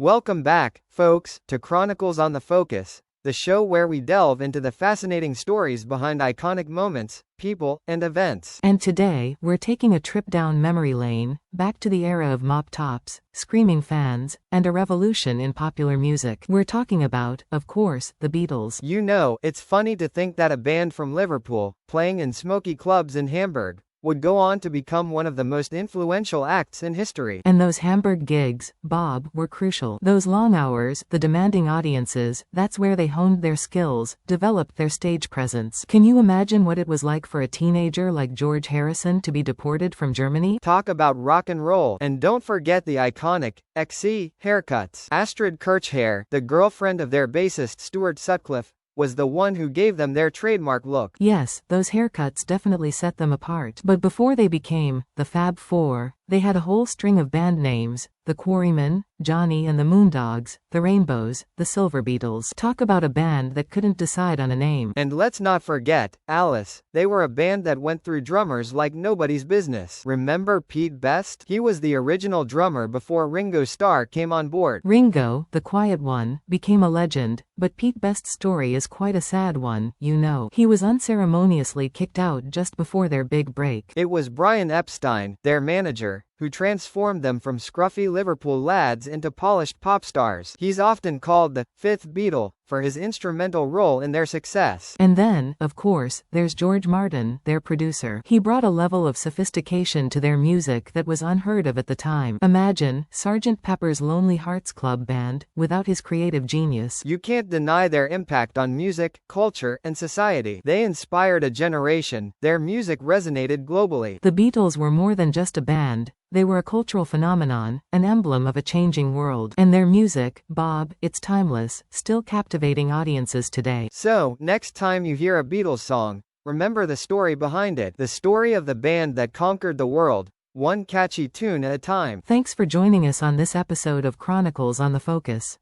Welcome back, folks, to Chronicles on the Focus, the show where we delve into the fascinating stories behind iconic moments, people, and events. And today, we're taking a trip down memory lane, back to the era of mop tops, screaming fans, and a revolution in popular music. We're talking about, of course, the Beatles. You know, it's funny to think that a band from Liverpool, playing in smoky clubs in Hamburg, would go on to become one of the most influential acts in history. And those Hamburg gigs, Bob, were crucial. Those long hours, the demanding audiences, that's where they honed their skills, developed their stage presence. Can you imagine what it was like for a teenager like George Harrison to be deported from Germany? Talk about rock and roll. And don't forget the iconic XC haircuts. Astrid Kirchherr, the girlfriend of their bassist Stuart Sutcliffe, was the one who gave them their trademark look. Yes, those haircuts definitely set them apart. But before they became the Fab Four, they had a whole string of band names: the Quarrymen, Johnny and the Moondogs, the Rainbows, the Silver Beatles. Talk about a band that couldn't decide on a name. And let's not forget Alice. They were a band that went through drummers like nobody's business. Remember Pete Best? He was the original drummer before Ringo Starr came on board. Ringo, the quiet one, became a legend, but Pete Best's story is quite a sad one, you know. He was unceremoniously kicked out just before their big break. It was Brian Epstein, their manager, who transformed them from scruffy Liverpool lads into polished pop stars. He's often called the fifth Beatle for his instrumental role in their success. And then, of course, there's George Martin, their producer. He brought a level of sophistication to their music that was unheard of at the time. Imagine Sgt. Pepper's Lonely Hearts Club Band without his creative genius. You can't deny their impact on music, culture, and society. They inspired a generation. Their music resonated globally. The Beatles were more than just a band. They were a cultural phenomenon, an emblem of a changing world. And their music, Bob, it's timeless, still captivating audiences today. So, next time you hear a Beatles song, remember the story behind it. The story of the band that conquered the world, one catchy tune at a time. Thanks for joining us on this episode of Chronicles on the Focus.